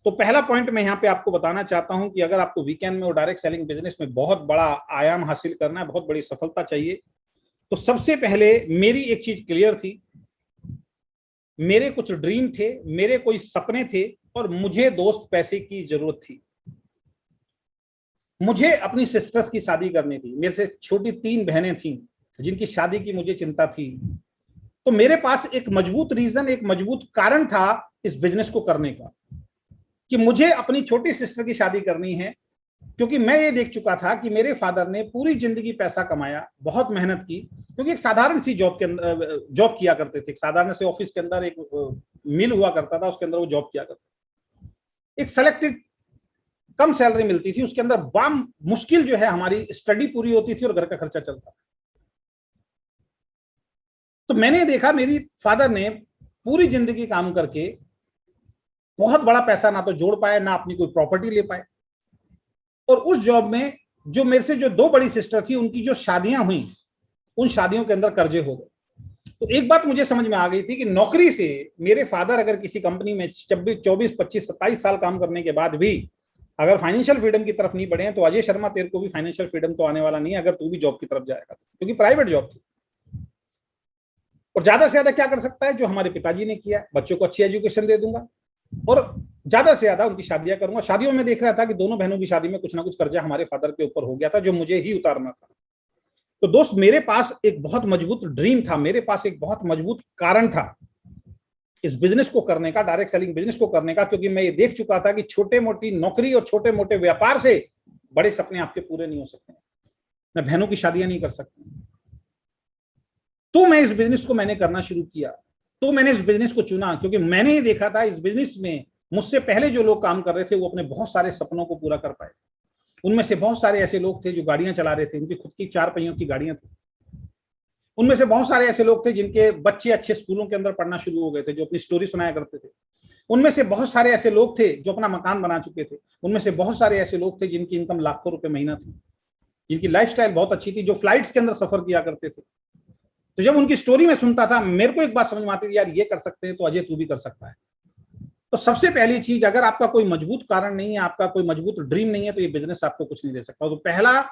तो पहला पॉइंट मैं यहाँ पे आपको बताना चाहता हूं कि अगर आपको वीकेंड में और डायरेक्ट सेलिंग बिजनेस में बहुत बड़ा आयाम हासिल करना है, बहुत बड़ी सफलता चाहिए, तो सबसे पहले मेरी एक चीज क्लियर थी, मेरे कुछ ड्रीम थे, मेरे कोई सपने थे, और मुझे दोस्त पैसे की जरूरत थी। मुझे अपनी सिस्टर्स की शादी करनी थी, मेरे से छोटी 3 बहनें थीं जिनकी शादी की मुझे चिंता थी। तो मेरे पास एक मजबूत रीजन, एक मजबूत कारण था इस बिजनेस को करने का, कि मुझे अपनी छोटी सिस्टर की शादी करनी है। क्योंकि मैं ये देख चुका था कि मेरे फादर ने पूरी जिंदगी पैसा कमाया, बहुत मेहनत की, क्योंकि एक साधारण सी जॉब के अंदर जॉब किया करते थे, एक साधारण से ऑफिस के अंदर एक मिल हुआ करता था, उसके अंदर वो जॉब किया करते। एक सेलेक्टेड कम सैलरी मिलती थी, उसके अंदर बाम मुश्किल जो है हमारी स्टडी पूरी होती थी और घर का खर्चा चलता था। तो मैंने देखा मेरी फादर ने पूरी जिंदगी काम करके बहुत बड़ा पैसा ना तो जोड़ पाए, ना अपनी कोई प्रॉपर्टी ले पाए, और उस जॉब में जो मेरे से जो 2 बड़ी सिस्टर थी, उनकी जो शादियां हुई, उन शादियों के अंदर कर्जे हो गए। तो एक बात मुझे समझ में आ गई थी कि नौकरी से मेरे फादर अगर किसी कंपनी में 24, 25, 27 साल काम करने के बाद भी अगर फाइनेंशियल फ्रीडम की तरफ नहीं बढ़े हैं, तो अजय शर्मा तेरे को भी फाइनेंशियल फ्रीडम तो आने वाला नहीं है अगर तू भी जॉब की तरफ जाएगा, क्योंकि प्राइवेट जॉब थी। और ज्यादा से ज्यादा क्या कर सकता है, जो हमारे पिताजी ने किया, बच्चों को अच्छी एजुकेशन दे दूंगा और ज्यादा से ज्यादा उनकी शादियां करूंगा। शादियों में देख रहा था कि दोनों बहनों की शादी में कुछ ना कुछ कर्जा हमारे फादर के ऊपर हो गया था, जो मुझे ही उतारना था। तो दोस्त, मेरे पास एक बहुत मजबूत ड्रीम था, मेरे पास एक बहुत मजबूत कारण था इस बिजनेस को करने का, डायरेक्ट सेलिंग बिजनेस को करने का, क्योंकि मैं ये देख चुका था कि छोटे मोटी नौकरी और छोटे मोटे व्यापार से बड़े सपने आपके पूरे नहीं हो सकते। मैं बहनों की शादियां नहीं कर सकता। तो मैं इस बिजनेस को मैंने करना शुरू किया, तो मैंने इस बिजनेस को चुना, क्योंकि मैंने ये देखा था इस बिजनेस में मुझसे पहले जो लोग काम कर रहे थे वो अपने बहुत सारे सपनों को पूरा कर पाए थे। उनमें से बहुत सारे ऐसे लोग थे जो गाड़ियां चला रहे थे, उनकी खुद की 4 पहियों की गाड़ियां थी। उनमें से बहुत सारे ऐसे लोग थे जिनके बच्चे अच्छे स्कूलों के अंदर पढ़ना शुरू हो गए थे, जो अपनी स्टोरी सुनाया करते थे। उनमें से बहुत सारे ऐसे लोग थे जो अपना मकान बना चुके थे। उनमें से बहुत सारे ऐसे लोग थे जिनकी इनकम लाखों रुपए महीना थी, जिनकी लाइफस्टाइल बहुत अच्छी थी, जो फ्लाइट्स के अंदर सफर किया करते थे। तो जब उनकी स्टोरी में सुनता था, मेरे को एक बात समझ में आती थी, यार ये कर सकते हैं तो अजय तू भी कर सकता है। तो सबसे पहली चीज, अगर आपका कोई मजबूत कारण नहीं है, आपका कोई मजबूत ड्रीम नहीं है, तो ये बिजनेस आपको कुछ नहीं दे सकता। तो पहला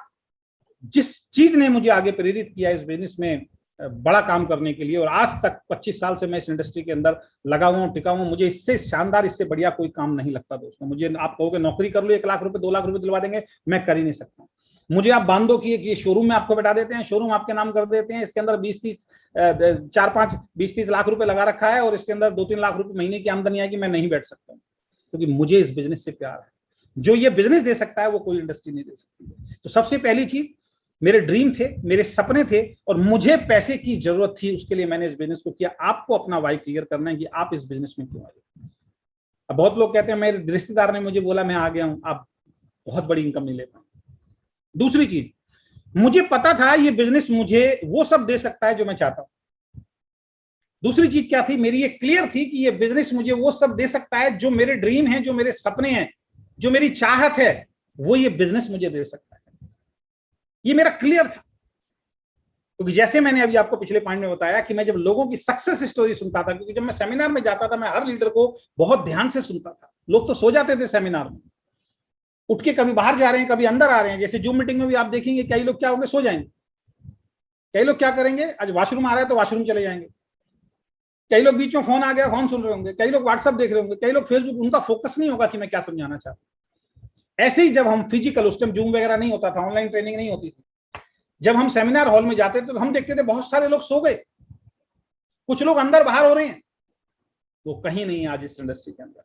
जिस चीज ने मुझे आगे प्रेरित किया इस बिजनेस में बड़ा काम करने के लिए, और आज तक 25 साल से मैं इस इंडस्ट्री के अंदर लगा हुआ हूँ, टिका हूँ, मुझे इससे शानदार, इससे बढ़िया कोई काम नहीं लगता दोस्तों। मुझे आप कहोगे नौकरी कर लो, 1 लाख रुपए 2 लाख रुपए दिलवा देंगे, मैं कर ही नहीं सकता। मुझे आप बांध दो कि ये शोरूम में आपको बैठा देते हैं, शोरूम आपके नाम कर देते हैं, इसके अंदर 20-30 लाख रुपए लगा रखा है और इसके अंदर 2-3 लाख रुपए महीने की आमदनी आएगी, मैं नहीं बैठ सकता, क्योंकि मुझे इस बिजनेस से प्यार है। जो ये बिजनेस दे सकता है वो कोई इंडस्ट्री नहीं दे सकती। तो सबसे पहली चीज, मेरे ड्रीम थे, मेरे सपने थे, और मुझे पैसे की जरूरत थी, उसके लिए मैंने इस बिजनेस को किया। आपको अपना वाई क्लियर करना है कि आप इस बिजनेस में क्यों आए। अब बहुत लोग कहते हैं मेरे रिश्तेदार ने मुझे बोला मैं आ गया हूं, आप बहुत बड़ी इनकम नहीं ले पाए। दूसरी चीज, मुझे पता था ये बिजनेस मुझे वो सब दे सकता है जो मैं चाहता हूं। दूसरी चीज क्या थी, मेरी ये क्लियर थी कि ये बिजनेस मुझे वो सब दे सकता है जो मेरे ड्रीम है, जो मेरे सपने हैं, जो मेरी चाहत है, वो ये बिजनेस मुझे दे सकता है। ये मेरा क्लियर था, क्योंकि जैसे मैंने अभी आपको पिछले पॉइंट में बताया कि मैं जब लोगों की सक्सेस स्टोरी सुनता था, क्योंकि जब मैं सेमिनार में जाता था, मैं हर लीडर को बहुत ध्यान से सुनता था। लोग तो सो जाते थे सेमिनार में, उठ के कभी बाहर जा रहे हैं, कभी अंदर आ रहे हैं। जैसे जूम मीटिंग में भी आप देखेंगे कई लोग क्या होंगे, सो जाएंगे। कई लोग क्या करेंगे, आज वॉशरूम आ रहा है तो वॉशरूम चले जाएंगे। कई लोग बीच में फोन आ गया, फोन सुन रहे होंगे। कई लोग व्हाट्सएप देख रहे होंगे, कई लोग फेसबुक। उनका फोकस नहीं होगा कि मैं क्या समझाना चाहता हूं। ऐसे ही जब हम फिजिकल, उस टाइम जूम वगैरह नहीं होता था, ऑनलाइन ट्रेनिंग नहीं होती थी, जब हम सेमिनार हॉल में जाते थे तो हम देखते थे बहुत सारे लोग सो गए, कुछ लोग अंदर बाहर हो रहे हैं। वो कहीं नहीं है आज इस इंडस्ट्री के अंदर।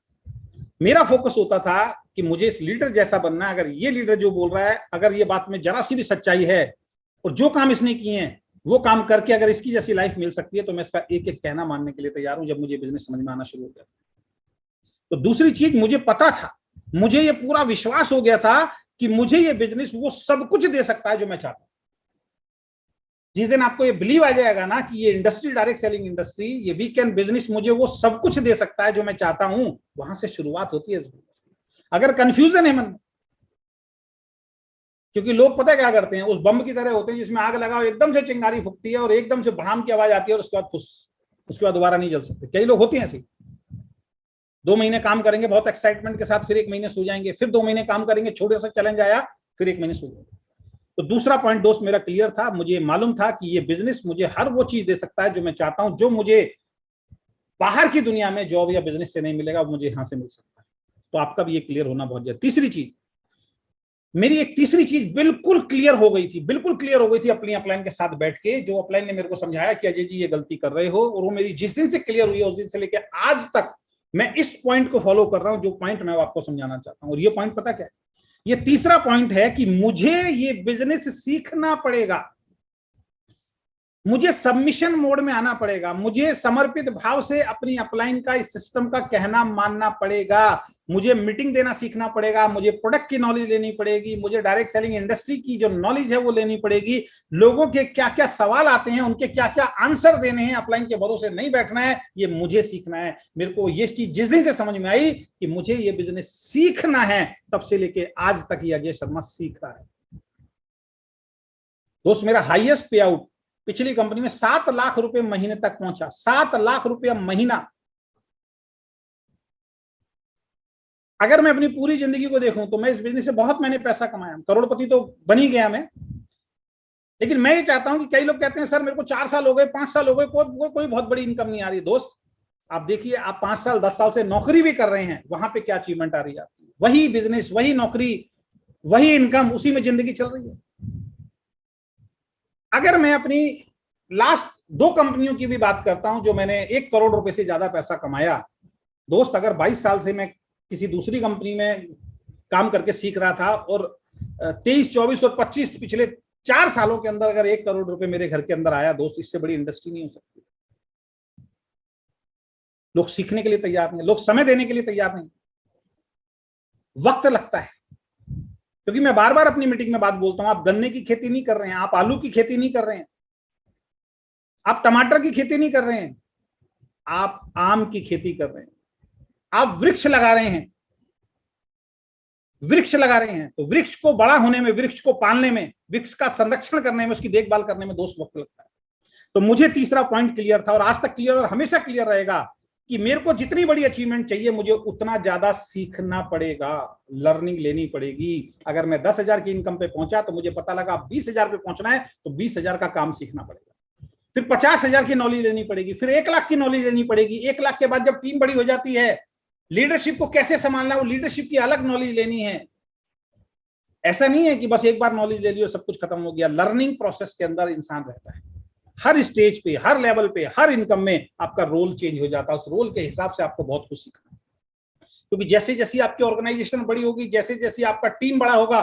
मेरा फोकस होता था कि मुझे इस लीडर जैसा बनना है। अगर ये लीडर जो बोल रहा है, अगर ये बात में जरा सी भी सच्चाई है और जो काम इसने किए हैं वो काम करके अगर इसकी जैसी लाइफ मिल सकती है, तो मैं इसका एक एक कहना मानने के लिए तैयार हूं। जब मुझे बिजनेस समझ में आना शुरू हो गया, तो दूसरी चीज, मुझे पता था, मुझे ये पूरा विश्वास हो गया था कि मुझे ये बिजनेस वो सब कुछ दे सकता है जो मैं चाहता हूं। जिस दिन आपको ये बिलीव आ जाएगा ना कि ये इंडस्ट्री, डायरेक्ट सेलिंग इंडस्ट्री, ये वीकेंड बिजनेस मुझे वो सब कुछ दे सकता है जो मैं चाहता हूं, वहां से शुरुआत होती है इस बिजनेस की। अगर कंफ्यूजन है मन में, क्योंकि लोग पता क्या करते हैं, उस बम की तरह होते हैं जिसमें आग लगाओ, एकदम से चिंगारी फूकती है और एकदम से भड़ाम की आवाज आती है और उसके बाद दोबारा नहीं जल सकते। कई लोग होते हैं ऐसे। 2 महीने काम करेंगे बहुत एक्साइटमेंट के साथ, फिर 1 महीने सो जाएंगे, फिर 2 महीने काम करेंगे, छोटे सा चैलेंज आया, फिर 1 महीने सो जाएंगे। तो दूसरा पॉइंट दोस्त मेरा क्लियर था, मुझे मालूम था कि ये बिजनेस मुझे हर वो चीज दे सकता है जो मैं चाहता हूं, जो मुझे बाहर की दुनिया में जॉब या बिजनेस से नहीं मिलेगा, वो मुझे यहां से मिल सकता है। तो आपका भी ये क्लियर होना बहुत जरूरी। तीसरी चीज, मेरी एक तीसरी चीज बिल्कुल क्लियर हो गई थी, बिल्कुल क्लियर हो गई थी अपनी अपलाइन के साथ बैठ के, जो अपलाइन ने मेरे को समझाया कि अजय जी ये गलती कर रहे हो, और वो मेरी जिस दिन से क्लियर हुई है उस दिन से लेकर आज तक मैं इस पॉइंट को फॉलो कर रहा हूं, जो पॉइंट मैं आपको समझाना चाहता हूं। और ये पॉइंट पता क्या है? ये तीसरा पॉइंट है कि मुझे ये बिजनेस सीखना पड़ेगा, मुझे सबमिशन मोड में आना पड़ेगा, मुझे समर्पित भाव से अपनी अपलाइन का, इस सिस्टम का कहना मानना पड़ेगा, मुझे मीटिंग देना सीखना पड़ेगा, मुझे प्रोडक्ट की नॉलेज लेनी पड़ेगी, मुझे डायरेक्ट सेलिंग इंडस्ट्री की जो नॉलेज है वो लेनी पड़ेगी, लोगों के क्या क्या सवाल आते हैं उनके क्या क्या आंसर देने हैं, अपलाइन के भरोसे नहीं बैठना है, ये मुझे सीखना है। मेरे को ये चीज जिस दिन से समझ में आई कि मुझे ये बिजनेस सीखना है, तब से लेके आज तक ये अजय शर्मा सीख रहा है। दोस्त, मेरा हाईएस्ट पे आउट पिछली कंपनी में 7 लाख रुपए महीने तक पहुंचा, 7 लाख रुपया महीना। अगर मैं अपनी पूरी जिंदगी को देखूं तो मैं इस बिजनेस से बहुत मैंने पैसा कमाया, करोड़पति तो बन ही गया मैं। लेकिन मैं ये चाहता हूं कि कई लोग कहते हैं सर मेरे को 4 साल हो गए, 5 साल हो गए, कोई बहुत बड़ी इनकम नहीं आ रही। दोस्त आप देखिए, आप 5 साल 10 साल से नौकरी भी कर रहे हैं, वहां पे क्या अचीवमेंट आ रही है आपकी? वही बिजनेस, वही नौकरी, वही इनकम, उसी में जिंदगी चल रही है। अगर मैं अपनी लास्ट 2 कंपनियों की भी बात करता हूं जो मैंने 1 करोड़ रुपए से ज्यादा पैसा कमाया, दोस्त अगर 22 साल से मैं किसी दूसरी कंपनी में काम करके सीख रहा था और 23, 24 और 25 पिछले 4 सालों के अंदर अगर 1 करोड़ रुपए मेरे घर के अंदर आया, दोस्त इससे बड़ी इंडस्ट्री नहीं हो सकती। लोग सीखने के लिए तैयार नहीं, लोग समय देने के लिए तैयार नहीं, वक्त लगता है। क्योंकि मैं बार बार अपनी मीटिंग में बात बोलता हूं, आप गन्ने की खेती नहीं कर रहे हैं, आप आलू की खेती नहीं कर रहे हैं, आप टमाटर की खेती नहीं कर रहे हैं, आप आम की खेती कर रहे हैं, आप वृक्ष लगा रहे हैं, वृक्ष लगा रहे हैं। तो वृक्ष को बड़ा होने में, वृक्ष को पालने में, वृक्ष का संरक्षण करने में, उसकी देखभाल करने में दोस्त वक्त लगता है। तो मुझे तीसरा पॉइंट क्लियर था और आज तक क्लियर और हमेशा क्लियर रहेगा कि मेरे को जितनी बड़ी अचीवमेंट चाहिए मुझे उतना ज्यादा सीखना पड़ेगा, लर्निंग लेनी पड़ेगी। अगर मैं 10,000 की इनकम पे पहुंचा तो मुझे पता लगा 20,000 पे पहुंचना है तो 20,000 का काम सीखना पड़ेगा, फिर 50,000 की नॉलेज लेनी पड़ेगी, फिर 1 लाख की नॉलेज लेनी पड़ेगी। 1 लाख के बाद जब टीम बड़ी हो जाती है, लीडरशिप को कैसे संभालना है, वो लीडरशिप की अलग नॉलेज लेनी है। ऐसा नहीं है कि बस एक बार नॉलेज ले लियो सब कुछ खत्म हो गया। लर्निंग प्रोसेस के अंदर इंसान रहता है, हर स्टेज पे, हर लेवल पे, हर इनकम में आपका रोल चेंज हो जाता है। उस रोल के हिसाब से आपको बहुत कुछ सीखना है, क्योंकि जैसे जैसे आपकी ऑर्गेनाइजेशन बड़ी होगी, जैसे जैसे आपका टीम बड़ा होगा,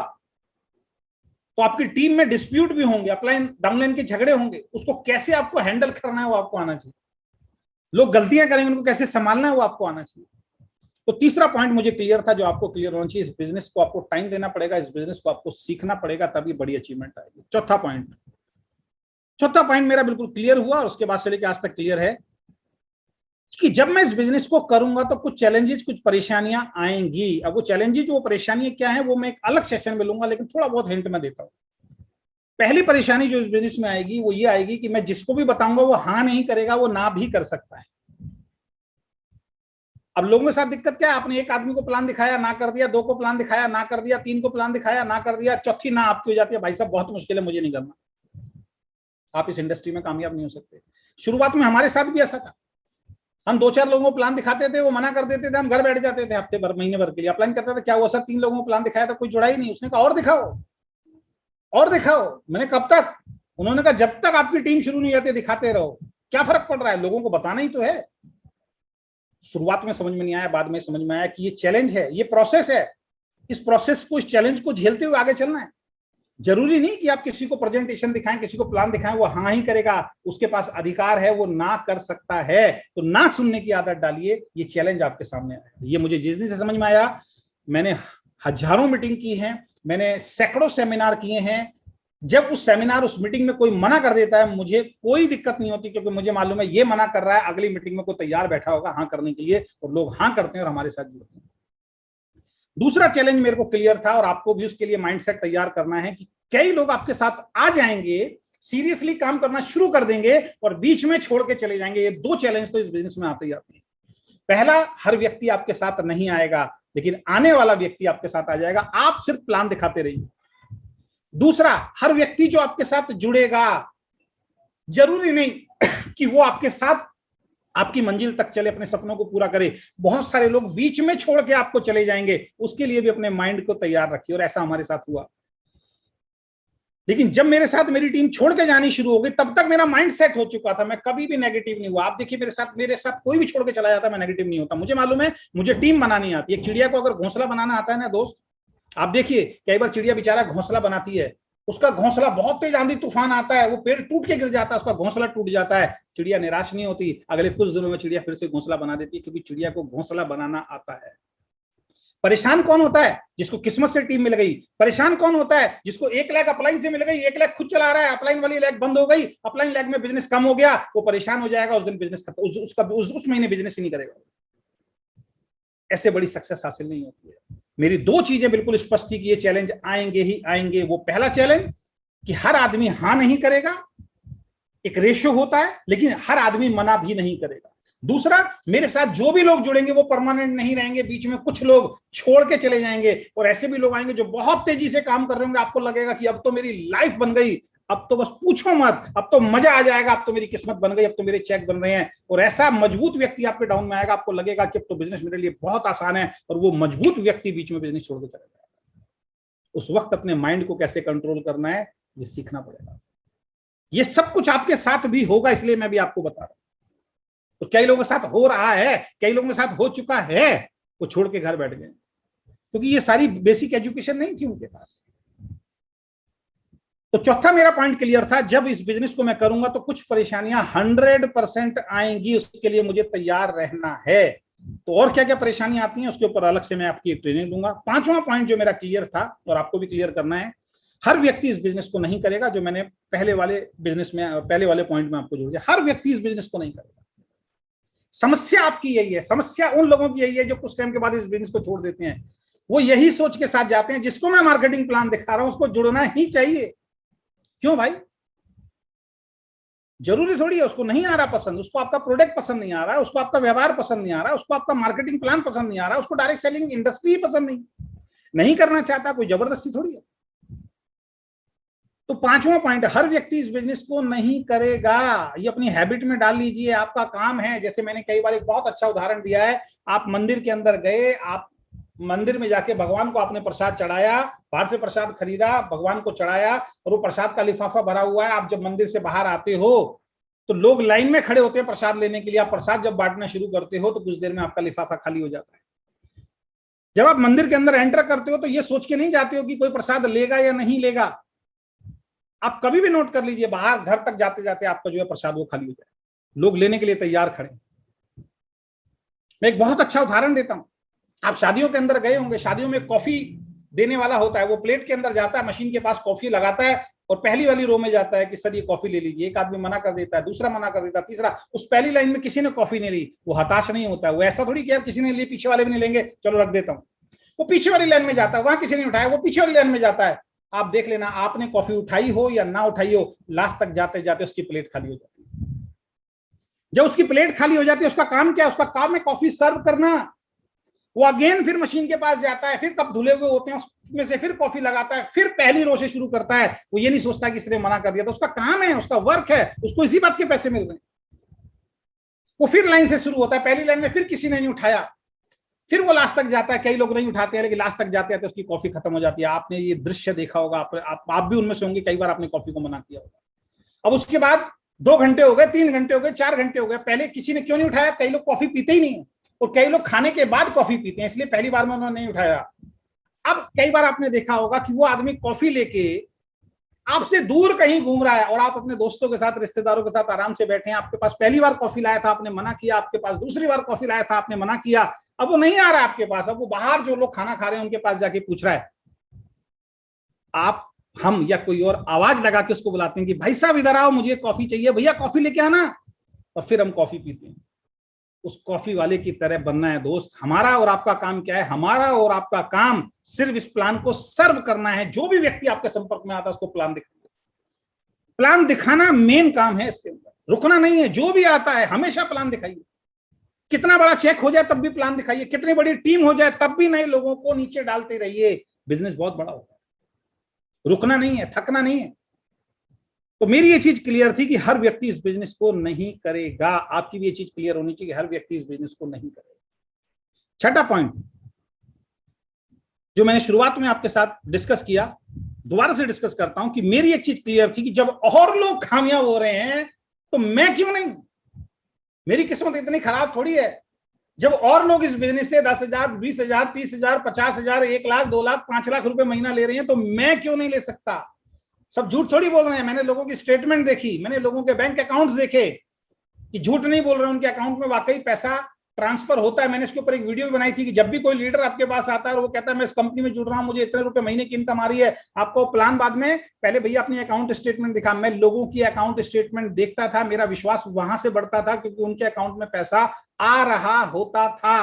तो आपकी टीम में डिस्प्यूट भी होंगे, अपलाइन डाउनलाइन के झगड़े होंगे, उसको कैसे आपको हैंडल करना है वो आपको आना चाहिए। लोग गलतियां करेंगे, उनको कैसे संभालना है वो आपको आना चाहिए। तो तीसरा पॉइंट मुझे क्लियर था, जो आपको क्लियर होना चाहिए, इस बिजनेस को आपको टाइम देना पड़ेगा, इस बिजनेस को आपको सीखना पड़ेगा, तभी बड़ी अचीवमेंट आएगी। चौथा पॉइंट मेरा बिल्कुल क्लियर हुआ और उसके बाद से लेकर आज तक क्लियर है कि जब मैं इस बिजनेस को करूंगा तो कुछ चैलेंजेस, कुछ परेशानियां आएंगी। अब वो चैलेंजेस, वो परेशानियां क्या है, वो मैं एक अलग सेशन में लूंगा, लेकिन थोड़ा बहुत हिंट मैं देता हूं। पहली परेशानी जो इस बिजनेस में आएगी वो ये आएगी कि मैं जिसको भी बताऊंगा वो हाँ नहीं करेगा, वो ना भी कर सकता है। अब लोगों के साथ दिक्कत क्या है, आपने 1 आदमी को प्लान दिखाया, ना कर दिया, 2 को प्लान दिखाया, ना कर दिया, 3 को प्लान दिखाया, ना कर दिया, चौथी ना आपकी हो जाती है, भाई साहब बहुत मुश्किल है, मुझे नहीं करना। आप इस इंडस्ट्री में कामयाब नहीं हो सकते। शुरुआत में हमारे साथ भी ऐसा था, हम 2-4 लोगों को प्लान दिखाते थे, वो मना कर देते थे, हम घर बैठ जाते थे हफ्ते भर, महीने भर के लिए। अपलाइन करता था, क्या हुआ सर, 3 लोगों को प्लान दिखाया था, कोई जुड़ा ही नहीं। उसने कहा और दिखाओ, और दिखाओ। मैंने कब तक? उन्होंने कहा जब तक आपकी टीम शुरू नहीं होती दिखाते रहो, क्या फर्क पड़ रहा है, लोगों को बताना ही तो है। शुरुआत में समझ में नहीं आया, बाद में समझ में आया कि ये चैलेंज है, ये प्रोसेस है, इस प्रोसेस को, इस चैलेंज को झेलते हुए आगे चलना है। जरूरी नहीं कि आप किसी को प्रेजेंटेशन दिखाएं, किसी को प्लान दिखाएं, वो हाँ ही करेगा, उसके पास अधिकार है, वो ना कर सकता है। तो ना सुनने की आदत डालिए, ये चैलेंज आपके सामने आया। ये मुझे जिस दिन से समझ में आया, मैंने हजारों मीटिंग की है, मैंने सैकड़ों सेमिनार किए हैं। जब उस सेमिनार, उस मीटिंग में कोई मना कर देता है, मुझे कोई दिक्कत नहीं होती, क्योंकि मुझे मालूम है ये मना कर रहा है, अगली मीटिंग में कोई तैयार बैठा होगा हाँ करने के लिए, और लोग हाँ करते हैं और हमारे साथ जुड़ते हैं। दूसरा चैलेंज मेरे को क्लियर था, और आपको भी उसके लिए माइंडसेट तैयार करना है कि कई लोग आपके साथ आ जाएंगे, सीरियसली काम करना शुरू कर देंगे और बीच में छोड़ के चले जाएंगे। ये 2 चैलेंज तो इस बिजनेस में आते ही आते हैं। पहला, हर व्यक्ति आपके साथ नहीं आएगा, लेकिन आने वाला व्यक्ति आपके साथ आ जाएगा, आप सिर्फ प्लान दिखाते रहिए। दूसरा, हर व्यक्ति जो आपके साथ जुड़ेगा, जरूरी नहीं कि वो आपके साथ आपकी मंजिल तक चले, अपने सपनों को पूरा करे। बहुत सारे लोग बीच में छोड़ के आपको चले जाएंगे, उसके लिए भी अपने माइंड को तैयार रखिए। और ऐसा हमारे साथ हुआ। लेकिन जब मेरे साथ मेरी टीम छोड़ के जानी शुरू हो गई, तब तक मेरा माइंड सेट हो चुका था, मैं कभी भी नेगेटिव नहीं हुआ। आप देखिए मेरे साथ कोई भी छोड़ के चला जाता, मैं नेगेटिव नहीं होता। मुझे मालूम है, मुझे टीम बनानी आती है। एक चिड़िया को अगर घोंसला बनाना आता है ना दोस्त, आप देखिए कई बार चिड़िया बेचारा घोंसला बनाती है, उसका घोंसला बहुत तेज आंधी तूफान आता है, वो पेड़ टूट के गिर जाता है, उसका घोंसला टूट जाता है। चिड़िया निराश नहीं होती, अगले कुछ दिनों में चिड़िया फिर से घोंसला बना देती है, क्योंकि चिड़िया को घोंसला बनाना आता है। परेशान कौन होता है? जिसको किस्मत से टीम मिल गई। परेशान कौन होता है? जिसको 1 लाख अपलाइन से मिल गई, 1 लाख खुद चला रहा है, अपलाइन वाली लैग बंद हो गई, अपलाइन लैग में बिजनेस कम हो गया, वो परेशान हो जाएगा, उस दिन बिजनेस खत्म, उस महीने बिजनेस ही नहीं करेगा। ऐसे बड़ी सक्सेस हासिल नहीं होती है। मेरी 2 चीजें बिल्कुल स्पष्ट थी कि ये चैलेंज आएंगे ही आएंगे। वो पहला चैलेंज कि हर आदमी हां नहीं करेगा, एक रेशियो होता है, लेकिन हर आदमी मना भी नहीं करेगा। दूसरा, मेरे साथ जो भी लोग जुड़ेंगे वो परमानेंट नहीं रहेंगे, बीच में कुछ लोग छोड़ के चले जाएंगे, और ऐसे भी लोग आएंगे जो बहुत तेजी से काम कर रहे होंगे। आपको लगेगा कि अब तो मेरी लाइफ बन गई, अब तो बस पूछो मत, अब तो मजा आ जाएगा, अब तो मेरी किस्मत बन गई, अब तो मेरे चेक बन रहे हैं। और ऐसा मजबूत व्यक्ति आपके डाउन में आएगा, आपको लगेगा कि अब तो बिजनेस मेरे लिए बहुत आसान है, और वो मजबूत व्यक्ति बीच में बिजनेस छोड़ के चला जाएगा। उस वक्त अपने माइंड को कैसे कंट्रोल करना है, ये सीखना पड़ेगा। ये सब कुछ आपके साथ भी होगा, इसलिए मैं भी आपको बता रहा हूं। तो कई लोगों के साथ हो रहा है, कई लोगों के साथ हो चुका है, वो छोड़ के घर बैठ गए, क्योंकि ये सारी बेसिक एजुकेशन नहीं थी उनके पास। तो चौथा मेरा पॉइंट क्लियर था, जब इस बिजनेस को मैं करूंगा तो कुछ परेशानियां 100% आएंगी, उसके लिए मुझे तैयार रहना है। तो और क्या क्या परेशानियां आती हैं, उसके ऊपर अलग से मैं आपकी ट्रेनिंग दूंगा। 5वां पॉइंट जो मेरा क्लियर था, और आपको भी क्लियर करना है, हर व्यक्ति इस बिजनेस को नहीं करेगा। जो मैंने पहले वाले पॉइंट में आपको जोड़ दिया, हर व्यक्ति इस बिजनेस को नहीं करेगा। समस्या आपकी यही है, समस्या उन लोगों की यही है जो कुछ टाइम के बाद इस बिजनेस को छोड़ देते हैं। वो यही सोच के साथ जाते हैं, जिसको मैं मार्केटिंग प्लान दिखा रहा हूं उसको जुड़ना ही चाहिए। क्यों भाई? जरूरी थोड़ी है उसको नहीं आ रहा पसंद, उसको आपका प्रोडक्ट पसंद नहीं आ रहा, उसको आपका व्यवहार पसंद नहीं आ रहा, उसको आपका मार्केटिंग प्लान पसंद नहीं आ रहा, उसको डायरेक्ट सेलिंग इंडस्ट्री पसंद नहीं करना चाहता, कोई जबरदस्ती थोड़ी है। तो 5वां पॉइंट, हर व्यक्ति इस बिजनेस को नहीं करेगा। ये अपनी हैबिट में डाल लीजिए, आपका काम है। जैसे मैंने कई बार एक बहुत अच्छा उदाहरण दिया है, आप मंदिर के अंदर गए, आप मंदिर में जाके भगवान को आपने प्रसाद चढ़ाया, बाहर से प्रसाद खरीदा, भगवान को चढ़ाया, और वो प्रसाद का लिफाफा भरा हुआ है। आप जब मंदिर से बाहर आते हो तो लोग लाइन में खड़े होते हैं प्रसाद लेने के लिए। आप प्रसाद जब बांटना शुरू करते हो तो कुछ देर में आपका लिफाफा खाली हो जाता है। जब आप मंदिर के अंदर एंटर करते हो तो ये सोच के नहीं जाते हो कि कोई प्रसाद लेगा या नहीं लेगा। आप कभी भी नोट कर लीजिए, बाहर घर तक जाते जाते आपका जो है प्रसाद वो खाली हो जाए, लोग लेने के लिए तैयार खड़े। मैं एक बहुत अच्छा उदाहरण देता हूं। आप शादियों के अंदर गए होंगे, शादियों में कॉफी देने वाला होता है, वो प्लेट के अंदर जाता है, मशीन के पास कॉफी लगाता है, और पहली वाली रो में जाता है कि सर ये कॉफी ले लीजिए। एक आदमी मना कर देता है, दूसरा मना कर देता है, तीसरा, उस पहली लाइन में किसी ने कॉफी नहीं ली, वो हताश नहीं होता है। वो ऐसा थोड़ी कि किसी ने ली, पीछे वाले भी नहीं लेंगे, चलो रख देता हूं। वो पीछे वाली लाइन में जाता है, वहां किसी ने उठाया, वो पीछे वाली लाइन में जाता है। आप देख लेना, आपने कॉफी उठाई हो या ना उठाई हो, लास्ट तक जाते जाते उसकी प्लेट खाली हो जाती है। जब उसकी प्लेट खाली हो जाती है, उसका काम क्या है? उसका काम है कॉफी सर्व करना। वो अगेन फिर मशीन के पास जाता है, फिर कप धुले हुए होते हैं उसमें से फिर कॉफी लगाता है, फिर पहली रो से शुरू करता है। वो ये नहीं सोचता कि इसने मना कर दिया, तो उसका काम है, उसका वर्क है, उसको इसी बात के पैसे मिल रहे हैं। वो फिर लाइन से शुरू होता है, पहली लाइन में फिर किसी ने नहीं उठाया, फिर वो लास्ट तक जाता है। कई लोग नहीं उठाते हैं, लेकिन लास्ट तक जाते हैं तो उसकी कॉफी खत्म हो जाती है। आपने ये दृश्य देखा होगा, आप भी उनमें से होंगे, कई बार आपने कॉफी को मना किया होगा। अब उसके बाद 2 घंटे हो गए, 3 घंटे हो गए, 4 घंटे हो गए, पहले किसी ने क्यों नहीं उठाया? कई लोग कॉफी पीते ही नहीं है, और कई लोग खाने के बाद कॉफी पीते हैं, इसलिए पहली बार में उन्होंने नहीं उठाया। अब कई बार आपने देखा होगा कि वो आदमी कॉफी लेके आपसे दूर कहीं घूम रहा है, और आप अपने दोस्तों के साथ, रिश्तेदारों के साथ आराम से बैठे हैं। आपके पास पहली बार कॉफी लाया था, आपने मना किया, आपके पास दूसरी बार कॉफी लाया था, आपने मना किया, अब वो नहीं आ रहा है आपके पास। अब वो बाहर जो लोग खाना खा रहे हैं उनके पास जाके पूछ रहा है। आप, हम या कोई और आवाज लगा के उसको बुलाते हैं कि भाई साहब इधर आओ, मुझे कॉफी चाहिए, भैया कॉफी लेके आना, और फिर हम कॉफी पीते हैं। उस कॉफी वाले की तरह बनना है दोस्त। हमारा और आपका काम क्या है? हमारा और आपका काम सिर्फ इस प्लान को सर्व करना है। जो भी व्यक्ति आपके संपर्क में आता है उसको प्लान दिखाइए। प्लान दिखाना मेन काम है, इसके अंदर रुकना नहीं है। जो भी आता है हमेशा प्लान दिखाइए। कितना बड़ा चेक हो जाए तब भी प्लान दिखाइए, कितनी बड़ी टीम हो जाए तब भी नए लोगों को नीचे डालते रहिए। बिजनेस बहुत बड़ा होगा, रुकना नहीं है, थकना नहीं है। तो मेरी ये चीज क्लियर थी कि हर व्यक्ति इस बिजनेस को नहीं करेगा। आपकी भी ये चीज क्लियर होनी चाहिए कि हर व्यक्ति इस बिजनेस को नहीं करेगा। छठा पॉइंट जो मैंने शुरुआत में आपके साथ डिस्कस किया, दोबारा से डिस्कस करता हूं कि मेरी एक चीज क्लियर थी कि जब और लोग कामयाब हो रहे हैं तो मैं क्यों नहीं। मेरी किस्मत इतनी खराब थोड़ी है। जब और लोग इस बिजनेस से 10,000, 20,000, 30,000, 50,000, 1,00,000, 2,00,000, 5,00,000 रुपए महीना ले रहे हैं तो मैं क्यों नहीं ले सकता। सब झूठ थोड़ी बोल रहे हैं। मैंने लोगों की स्टेटमेंट देखी, मैंने लोगों के बैंक अकाउंट्स देखे कि झूठ नहीं बोल रहे हैं, उनके अकाउंट में वाकई पैसा ट्रांसफर होता है। मैंने इसके ऊपर एक वीडियो भी बनाई थी कि जब भी कोई लीडर आपके पास आता है और वो कहता है मैं इस कंपनी में जुड़ रहा हूं, मुझे इतने रुपए महीने की इनकम आ रही है, आपको प्लान बाद में, पहले भैया अपनी अकाउंट स्टेटमेंट दिखा। मैं लोगों की अकाउंट स्टेटमेंट देखता था, मेरा विश्वास वहां से बढ़ता था क्योंकि उनके अकाउंट में पैसा आ रहा होता था।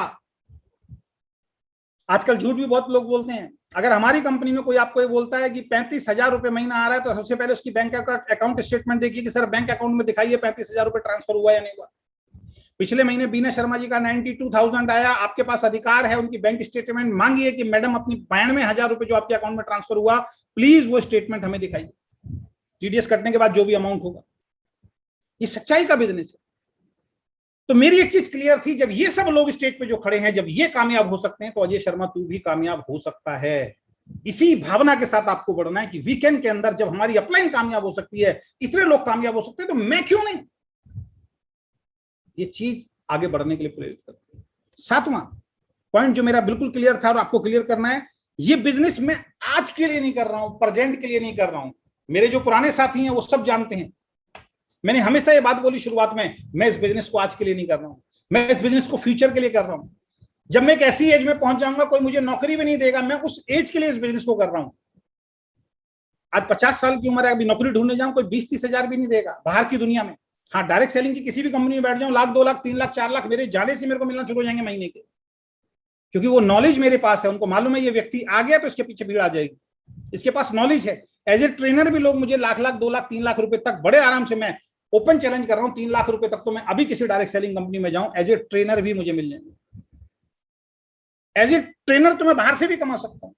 आजकल झूठ भी बहुत लोग बोलते हैं। अगर हमारी कंपनी में कोई आपको ये बोलता है कि 35,000 रुपए महीना आ रहा है तो सबसे पहले उसकी बैंक अकाउंट स्टेटमेंट देखिए कि सर बैंक अकाउंट में दिखाइए 35,000 रुपए ट्रांसफर हुआ या नहीं हुआ। पिछले महीने बीना शर्मा जी का 92,000 आया, आपके पास अधिकार है उनकी बैंक स्टेटमेंट मांगिए कि मैडम अपनी 92,000 रुपए जो आपके अकाउंट में ट्रांसफर हुआ प्लीज वो स्टेटमेंट हमें दिखाइए, टीडीएस कटने के बाद जो भी अमाउंट होगा। ये सच्चाई का बिजनेस है। तो मेरी एक चीज क्लियर थी, जब ये सब लोग स्टेज पे जो खड़े हैं, जब ये कामयाब हो सकते हैं तो अजय शर्मा तू भी कामयाब हो सकता है। इसी भावना के साथ आपको बढ़ना है कि वीकेंड के अंदर जब हमारी अपलाइन कामयाब हो सकती है, इतने लोग कामयाब हो सकते हैं, तो मैं क्यों नहीं। ये चीज आगे बढ़ने के लिए प्रेरित करती है। सातवां पॉइंट जो मेरा बिल्कुल क्लियर था और आपको क्लियर करना है, ये बिजनेस मैं आज के लिए नहीं कर रहा हूं, प्रेजेंट के लिए नहीं कर रहा हूं। मेरे जो पुराने साथी हैं वो सब जानते हैं, मैंने हमेशा ये बात बोली शुरुआत में, मैं इस बिजनेस को आज के लिए नहीं कर रहा हूं, मैं इस बिजनेस को फ्यूचर के लिए कर रहा हूं। जब मैं एक ऐसी एज में पहुंच जाऊंगा कोई मुझे नौकरी भी नहीं देगा, मैं उस एज के लिए इस बिजनेस को कर रहा हूं। आज 50 साल की उम्र है, अभी नौकरी ढूंढने जाऊं कोई 20-30 हजार भी नहीं देगा बाहर की दुनिया में। हाँ, डायरेक्ट सेलिंग की किसी भी कंपनी में बैठ जाऊं, 1,00,000, 2,00,000, 3,00,000, 4,00,000 मेरे जाने से मेरे को मिलना शुरू हो जाएंगे महीने के, क्योंकि वो नॉलेज मेरे पास है। उनको मालूम है ये व्यक्ति आ गया तो इसके पीछे भीड़ आ जाएगी, इसके पास नॉलेज है। एज ए ट्रेनर भी लोग मुझे 1,00,000, 2,00,000, 3,00,000 रुपए तक बड़े आराम से, मैं ओपन चैलेंज कर रहा हूं, 3,00,000 रुपए तक तो मैं अभी किसी डायरेक्ट सेलिंग कंपनी में जाऊं एज ए ट्रेनर भी मुझे मिल जाएंगे। एज ए ट्रेनर तो मैं बाहर से भी कमा सकता हूं।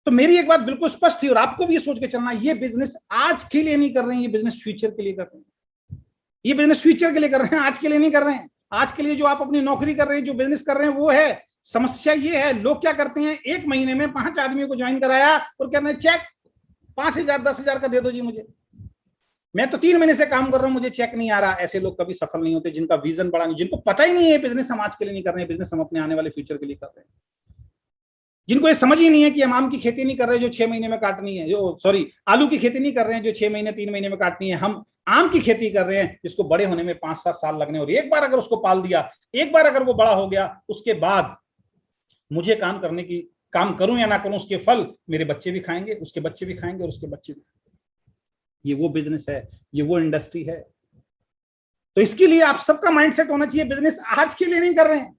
तो मेरी एक बात बिल्कुल स्पष्ट थी और आपको भी ये सोच के चलना, ये बिजनेस आज के लिए नहीं कर रहे हैं, ये बिजनेस फ्यूचर के लिए कर रहे हैं। ये बिजनेस फ्यूचर के लिए कर रहे हैं, आज के लिए नहीं कर रहे हैं। आज के लिए जो आप अपनी नौकरी कर रहे हैं, जो बिजनेस कर रहे हैं, वो है। समस्या ये है, लोग क्या करते हैं, एक महीने में 5 आदमियों को ज्वाइन कराया और कहते हैं चेक 5,000, 10,000 का दे दो जी मुझे, मैं तो 3 महीने से काम कर रहा हूं, मुझे चेक नहीं आ रहा। ऐसे लोग कभी सफल नहीं होते, जिनका विजन बड़ा नहीं, जिनको पता ही नहीं है बिजनेस हम आज के लिए नहीं कर रहे हैं, बिजनेस हम अपने आने वाले फ्यूचर के लिए कर रहे हैं। जिनको ये समझ ही नहीं है कि हम आम की खेती नहीं कर रहे जो 6 महीने में काटनी है, जो सॉरी आलू की खेती नहीं कर रहे हैं जो 6 महीने 3 महीने में काटनी है, हम आम की खेती कर रहे हैं जिसको बड़े होने में 5-7 साल लगने। और एक बार अगर उसको पाल दिया, एक बार अगर वो बड़ा हो गया, उसके बाद मुझे काम करने की, काम करूं या ना करूं, उसके फल मेरे बच्चे भी खाएंगे, उसके बच्चे भी खाएंगे और उसके बच्चे भी खाएंगे। ये वो बिजनेस है, ये वो इंडस्ट्री है। तो इसके लिए आप सबका माइंडसेट होना चाहिए, बिजनेस आज के लिए नहीं कर रहे हैं।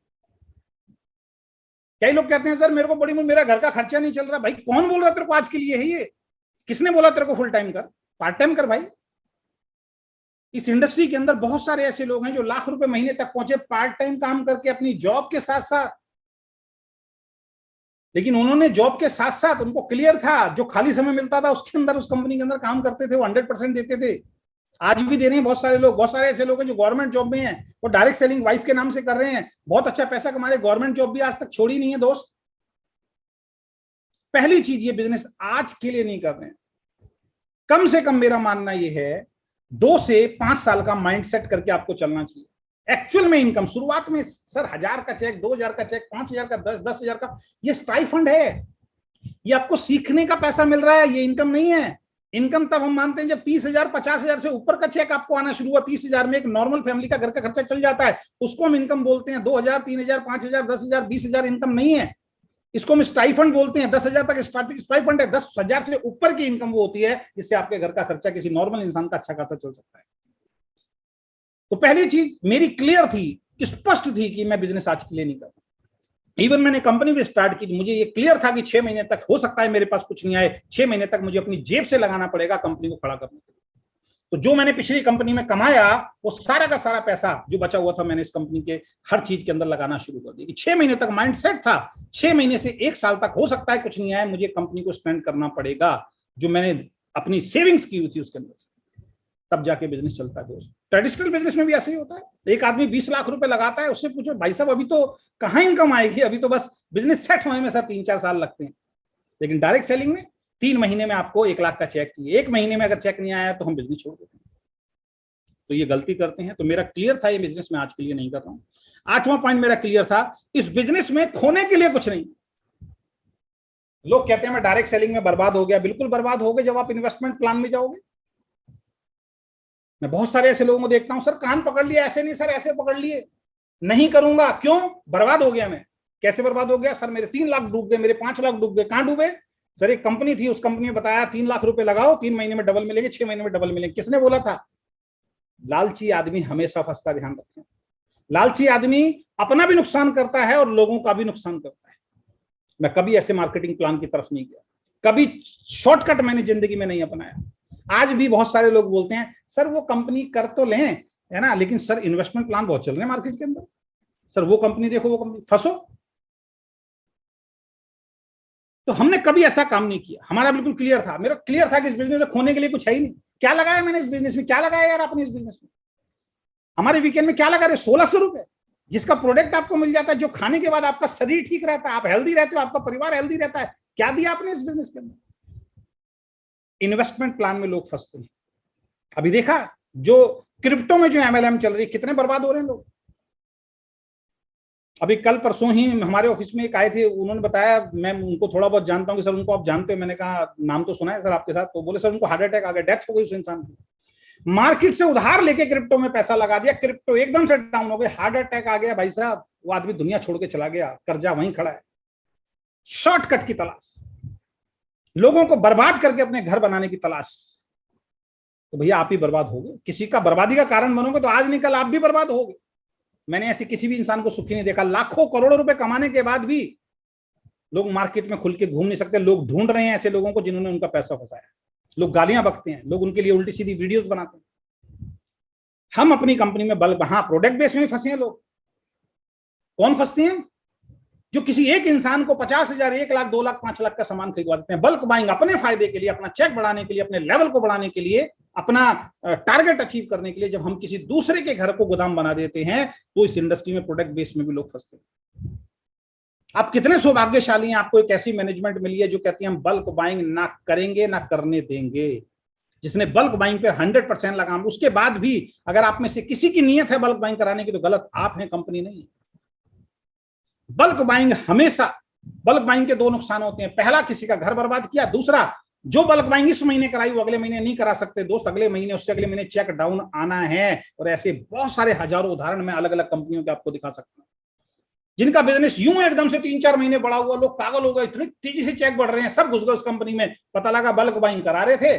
कई लोग कहते हैं सर मेरे को बड़ी, मेरा घर का खर्चा नहीं चल रहा। भाई कौन बोल रहा तेरे को आज के लिए है ये? किसने बोला तेरे को फुल टाइम कर, पार्ट टाइम कर? भाई इस इंडस्ट्री के अंदर बहुत सारे ऐसे लोग हैं जो लाख रुपए महीने तक पहुंचे पार्ट टाइम काम करके अपनी जॉब के साथ साथ। लेकिन उन्होंने जॉब के साथ साथ, उनको क्लियर था जो खाली समय मिलता था उसके अंदर, उस कंपनी के अंदर काम करते थे, वो 100% देते थे। आज भी दे रहे हैं बहुत सारे लोग। बहुत सारे ऐसे लोग हैं जो गवर्नमेंट जॉब में हैं, वो डायरेक्ट सेलिंग वाइफ के नाम से कर रहे हैं, बहुत अच्छा पैसा कमा रहे। गवर्नमेंट जॉब भी आज तक छोड़ी नहीं है दोस्त। पहली चीज, ये बिजनेस आज के लिए नहीं कर रहे हैं। कम से कम मेरा मानना ये है 2 से 5 साल का माइंडसेट करके आपको चलना चाहिए। एक्चुअल में इनकम शुरुआत में सर 1,000 का चेक, 2,000 का चेक, 5,000 का, 10,000 का, ये स्टाइफंड है। ये आपको सीखने का पैसा मिल रहा है, ये इनकम नहीं है। इनकम तब हम मानते हैं जब 30,000, 50,000 से ऊपर का चेक आपको आना शुरू हुआ। 30,000 में एक नॉर्मल फैमिली का घर का खर्चा चल जाता है, उसको हम इनकम बोलते हैं। 2,000, 3,000, 5,000, 10,000, 20,000 इनकम नहीं है, इसको हम स्टाइफंड बोलते हैं। 10,000 तक स्टाइफंड है, 10,000 से ऊपर की इनकम वो होती है जिससे आपके घर का खर्चा किसी नॉर्मल इंसान का अच्छा खासा चल सकता है। तो पहली चीज मेरी क्लियर थी, स्पष्ट थी कि मैं बिजनेस आज के लिए नहीं कर रहा। इवन मैंने कंपनी भी स्टार्ट की, मुझे ये क्लियर था कि 6 महीने तक हो सकता है मेरे पास कुछ नहीं आए, 6 महीने तक मुझे अपनी जेब से लगाना पड़ेगा कंपनी को खड़ा करने के लिए। तो जो मैंने पिछली कंपनी में कमाया वो सारा का सारा पैसा जो बचा हुआ था मैंने इस कंपनी के हर चीज के अंदर लगाना शुरू कर दिया। 6 महीने तक माइंड सेट था, 6 महीने से 1 साल तक हो सकता है कुछ नहीं आया, मुझे कंपनी को स्पेंड करना पड़ेगा जो मैंने अपनी सेविंग्स की हुई थी उसके अंदर से, तब जाके बिजनेस चलता है दोस्त। ट्रेडिशनल बिजनेस में भी ऐसे ही होता है। एक आदमी 20 लाख रुपए लगाता है, उससे पूछो भाई साहब अभी तो कहाँ इनकम आएगी, अभी तो बस बिजनेस सेट होने में सर 3-4 साल लगते हैं। लेकिन डायरेक्ट सेलिंग में 3 महीने में आपको 1 लाख का चेक चाहिए, 1 महीने में अगर चेक नहीं आया तो हम बिजनेस छोड़ देते हैं। तो ये गलती करते हैं। तो मेरा क्लियर था ये बिजनेस में आज के लिए नहीं कर रहा हूं। 8वां पॉइंट मेरा क्लियर था, इस बिजनेस में खोने के लिए कुछ नहीं। लोग कहते हैं मैं डायरेक्ट सेलिंग में बर्बाद हो गया, बिल्कुल बर्बाद हो गए जब आप इन्वेस्टमेंट प्लान में जाओगे। मैं बहुत सारे ऐसे लोगों को देखता हूं, सर कान पकड़ लिया, ऐसे नहीं सर ऐसे पकड़ लिए, नहीं करूंगा, क्यों, बर्बाद हो गया मैं। कैसे बर्बाद हो गया सर, मेरे 3 लाख डूब गए, मेरे 5 लाख डूब गए। कहां डूबे सर, एक कंपनी थी, उस कंपनी में बताया 3 लाख रुपए लगाओ, 3 महीने में डबल मिलेंगे, 6 महीने में डबल मिलेंगे। किसने बोला था? लालची आदमी हमेशा फंसता, ध्यान रखें। लालची आदमी अपना भी नुकसान करता है और लोगों का भी नुकसान करता है। मैं कभी ऐसे मार्केटिंग प्लान की तरफ नहीं गया, कभी शॉर्टकट मैंने जिंदगी में नहीं अपनाया। आज भी बहुत सारे लोग बोलते हैं सर वो कंपनी कर तो लें, है ना, लेकिन सर इन्वेस्टमेंट प्लान बहुत चल रहे हैं मार्केट के अंदर, सर वो कंपनी देखो, वो कंपनी, फंसो। तो हमने कभी ऐसा काम नहीं किया। हमारा बिल्कुल क्लियर था, मेरा क्लियर था कि इस बिजनेस में खोने के लिए कुछ है ही नहीं। क्या लगाया मैंने इस बिजनेस में, क्या लगाया यार आपने इस बिजनेस में? हमारे वीकेंड में क्या लगा रहे, 1600 रुपए, जिसका प्रोडक्ट आपको मिल जाता है, जो खाने के बाद आपका शरीर ठीक रहता है, आप हेल्दी रहते हो, आपका परिवार हेल्दी रहता है। क्या दिया आपने इस बिजनेस के अंदर? इन्वेस्टमेंट प्लान में लोग फंसते हैं। अभी देखा जो क्रिप्टो में जो MLM चल रही है, कितने बर्बाद हो रहे हैं लोग। अभी कल परसों ही हमारे ऑफिस में एक आए थे, उन्होंने बताया, मैं उनको थोड़ा बहुत जानता हूं कि सर उनको आप जानते हो? मैंने कहा नाम तो सुना है सर आपके साथ। तो बोले सर उनको हार्ट अटैक आ गया, डेथ हो गई उस इंसान की। मार्केट से उधार लेके क्रिप्टो में पैसा लगा दिया, क्रिप्टो एकदम से डाउन हो गई, हार्ट अटैक आ गया भाई साहब, वो आदमी दुनिया छोड़ के चला गया, कर्जा वहीं खड़ा है। शॉर्टकट की तलाश, लोगों को बर्बाद करके अपने घर बनाने की तलाश। तो भैया आप ही बर्बाद हो गए, किसी का बर्बादी का कारण बनोगे तो आज नहीं कल आप भी बर्बाद होगे। मैंने ऐसे किसी भी इंसान को सुखी नहीं देखा। लाखों करोड़ों रुपए कमाने के बाद भी लोग मार्केट में खुल के घूम नहीं सकते। लोग ढूंढ रहे हैं ऐसे लोगों को जिन्होंने उनका पैसा फंसाया। लोग गालियां बकते हैं, लोग उनके लिए उल्टी सीधी वीडियोस बनाते हैं। हम अपनी कंपनी में बल्क, हाँ प्रोडक्ट बेस में फंसे हैं लोग। कौन फंसते हैं? जो किसी एक इंसान को 50,000, 1 लाख, 2 लाख, 5 लाख का सामान खरीदवा देते हैं। बल्क बाइंग अपने फायदे के लिए, अपना चेक बढ़ाने के लिए, अपने लेवल को बढ़ाने के लिए, अपना टारगेट अचीव करने के लिए जब हम किसी दूसरे के घर को गोदाम बना देते हैं, तो इस इंडस्ट्री में प्रोडक्ट बेस में भी लोग फंसते हैं। आप कितने सौभाग्यशाली हैं, आपको एक ऐसी मैनेजमेंट मिली है जो कहती है हम बल्क बाइंग ना करेंगे, ना करने देंगे। जिसने बल्क बाइंग पे 100% लगाम, उसके बाद भी अगर आप में से किसी की नीयत है बल्क बाइंग कराने की, तो गलत आप हैं, कंपनी नहीं है। बल्क बाइंग हमेशा, बल्क बाइंग के 2 नुकसान होते हैं। पहला, किसी का घर बर्बाद किया। दूसरा, जो बल्क बाइंग इस महीने कराई वो अगले महीने नहीं करा सकते दोस्त, अगले महीने, उससे अगले महीने चेक डाउन आना है। और ऐसे बहुत सारे हजारों उदाहरण मैं अलग अलग कंपनियों के आपको दिखा सकता हूं, जिनका बिजनेस यूं एकदम से 3-4 महीने बढ़ा हुआ, लोग पागल हो गए, इतनी तेजी से चेक बढ़ रहे हैं, सब घुस गए उस कंपनी में। पता लगा बल्क बाइंग करा रहे थे,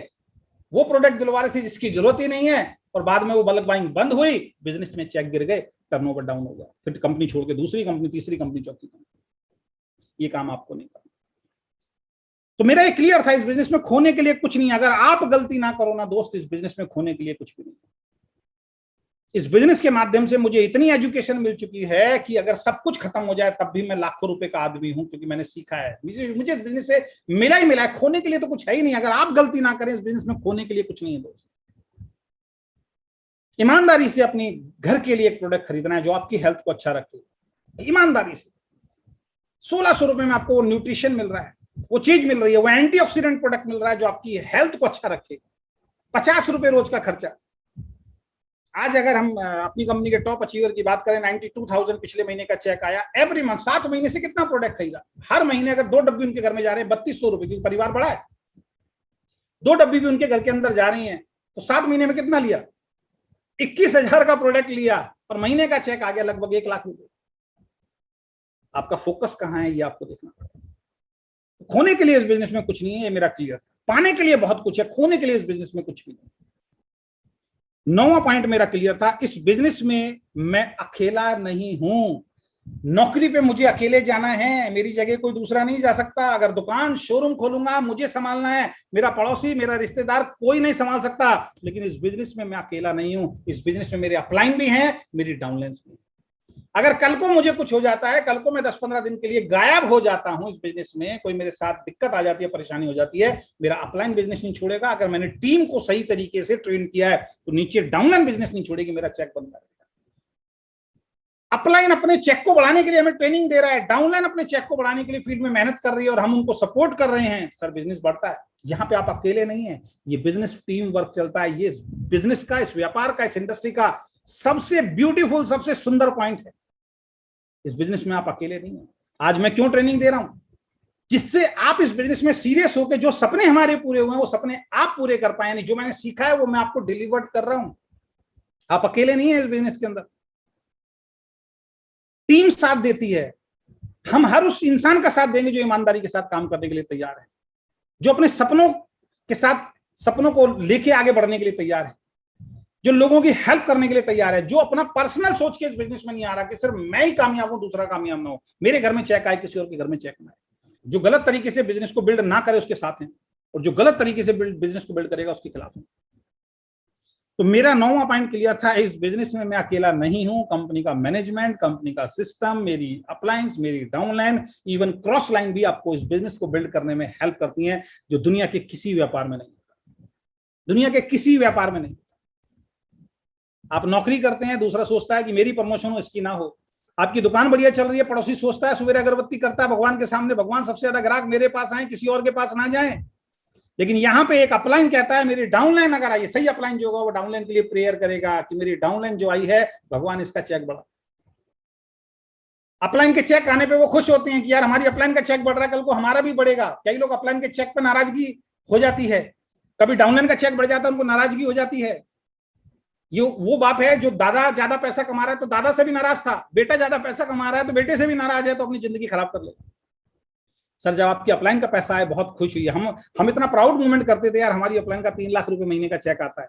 वो प्रोडक्ट दिलवा रहे थे जिसकी जरूरत ही नहीं है, और बाद में वो बल्क बाइंग बंद हुई, बिजनेस में चेक गिर गए, टर्नओवर डाउन हो गया, फिर कंपनी छोड़ के दूसरी कंपनी, तीसरी कंपनी, चौथी कंपनी। ये काम आपको नहीं करना। तो मेरा ये क्लियर था, इस बिजनेस में खोने के लिए कुछ नहीं। अगर आप गलती ना करो ना दोस्त, इस बिजनेस में खोने के लिए कुछ भी नहीं। इस बिजनेस के माध्यम से मुझे इतनी एजुकेशन मिल चुकी है कि अगर सब कुछ खत्म हो जाए तब भी मैं लाखों रुपए का आदमी हूं, क्योंकि मैंने सीखा है। मुझे इस बिजनेस से मिला ही मिला है, खोने के लिए तो कुछ है ही नहीं। अगर आप गलती ना करें, इस बिजनेस में खोने के लिए कुछ नहीं है दोस्त। ईमानदारी से अपनी घर के लिए एक प्रोडक्ट खरीदना है जो आपकी हेल्थ को अच्छा रखे, ईमानदारी से। 1600 रुपए में आपको वो न्यूट्रिशन मिल रहा है, वो चीज मिल रही है, वो एंटीऑक्सीडेंट प्रोडक्ट मिल रहा है जो आपकी हेल्थ को अच्छा रखे। 50 रुपए रोज का खर्चा। आज अगर हम अपनी कंपनी के टॉप अचीवर की बात करें, 92,000 पिछले महीने का चेक आया एवरी मंथ। 7 महीने से कितना प्रोडक्ट खरीदा? हर महीने अगर 2 डब्बी उनके घर में जा रहे हैं, 3200 रुपए, क्योंकि परिवार बड़ा है, 2 डब्बी भी उनके घर के अंदर जा रही हैं, तो 7 महीने में कितना लिया? 21,000 का प्रोडक्ट लिया, और महीने का चेक आ गया लगभग 1 लाख रुपए। आपका फोकस कहां है, ये आपको देखना पड़ेगा। खोने के लिए इस बिजनेस में कुछ नहीं है, ये मेरा क्लियर था। पाने के लिए बहुत कुछ है, खोने के लिए इस बिजनेस में कुछ भी नहीं। 9वां पॉइंट मेरा क्लियर था, इस बिजनेस में मैं अकेला नहीं हूं। नौकरी पे मुझे अकेले जाना है, मेरी जगह कोई दूसरा नहीं जा सकता। अगर दुकान शोरूम खोलूंगा मुझे संभालना है, मेरा पड़ोसी मेरा रिश्तेदार कोई नहीं संभाल सकता। लेकिन इस बिजनेस में मैं अकेला नहीं हूं, इस बिजनेस में मेरे अपलाइन भी हैं, मेरी डाउनलाइंस भी। अगर कल को मुझे कुछ हो जाता है, कल को मैं 10-15 दिन के लिए गायब हो जाता हूं इस बिजनेस में, कोई मेरे साथ दिक्कत आ जाती है, परेशानी हो जाती है, मेरा अपलाइन बिजनेस नहीं छोड़ेगा। अगर मैंने टीम को सही तरीके से ट्रेन किया है तो नीचे डाउनलाइन बिजनेस नहीं छोड़ेगी, मेरा चेक बनता रहेगा। अपलाइन अपने चेक को बढ़ाने के लिए हमें ट्रेनिंग दे रहा है, डाउनलाइन अपने चेक को बढ़ाने के लिए फील्ड में मेहनत कर रही है और हम उनको सपोर्ट कर रहे हैं, सर बिजनेस बढ़ता है। यहां पे आप अकेले नहीं है, ये बिजनेस टीम वर्क चलता है। ये बिजनेस का, इस व्यापार का, इस इंडस्ट्री का सबसे ब्यूटीफुल, सबसे सुंदर पॉइंट है। इस बिजनेस में आप अकेले नहीं है। आज मैं क्यों ट्रेनिंग दे रहा हूं? जिससे आप इस बिजनेस में सीरियस होकर जो सपने हमारे पूरे हुए हैं वो सपने आप पूरे कर पाए। नहीं, जो मैंने सीखा है वो मैं आपको डिलीवर कर रहा हूं। आप अकेले नहीं है इस बिजनेस के अंदर, टीम साथ देती है। हम हर उस इंसान का साथ देंगे जो ईमानदारी के साथ काम करने के लिए तैयार है, जो अपने सपनों के साथ, सपनों को लेके आगे बढ़ने के लिए तैयार है, जो लोगों की हेल्प करने के लिए तैयार है, जो अपना पर्सनल सोच के इस बिजनेस में नहीं आ रहा कि सिर्फ मैं ही कामयाब हूं, दूसरा कामयाब ना हो, मेरे घर में चेक आए, किसी और के घर में चेक ना आए। जो गलत तरीके से बिजनेस को बिल्ड ना करे उसके साथ हैं, और जो गलत तरीके से बिजनेस को बिल्ड करेगा उसके खिलाफ है। तो मेरा 9वां पॉइंट क्लियर था, इस बिजनेस में मैं अकेला नहीं हूं। कंपनी का मैनेजमेंट, कंपनी का सिस्टम, मेरी अपलाइंस, मेरी डाउनलाइन, इवन क्रॉस लाइन भी आपको इस बिजनेस को बिल्ड करने में हेल्प करती हैं, जो दुनिया के किसी व्यापार में नहीं होता। दुनिया के किसी व्यापार में नहीं। आप नौकरी करते हैं, दूसरा सोचता है कि मेरी प्रमोशन हो, इसकी ना हो। आपकी दुकान बढ़िया चल रही है, पड़ोसी सोचता है सवेरे अगरबत्ती करता है भगवान के सामने, भगवान सबसे ज्यादा ग्राहक मेरे पास आए, किसी और के पास ना जाए। लेकिन यहां पे एक अपलाइन कहता है मेरी डाउनलाइन अगर आई, सही अपलाइन जो होगा वो डाउनलाइन के लिए प्रेयर करेगा कि मेरी डाउनलाइन जो आई है भगवान इसका चेक बढ़ा। अपलाइन के चेक आने पे वो खुश होते हैं कि यार हमारी अपलाइन का चेक बढ़ रहा है, कल को हमारा भी बढ़ेगा। कई लोग अपलाइन के चेक पे नाराजगी हो जाती है, कभी डाउनलाइन का चेक बढ़ जाता है उनको नाराजगी हो जाती है। ये वो बाप है जो दादा ज्यादा पैसा कमा रहा है तो दादा से भी नाराज था, बेटा ज्यादा पैसा कमा रहा है तो बेटे से भी नाराज है, तो अपनी जिंदगी खराब कर लेगा। सर जब आपकी अपलाइन का पैसा आए बहुत खुश हुई, हम इतना प्राउड मूवमेंट करते थे यार हमारी अपलाइन का 3 लाख रुपए महीने का चेक आता है।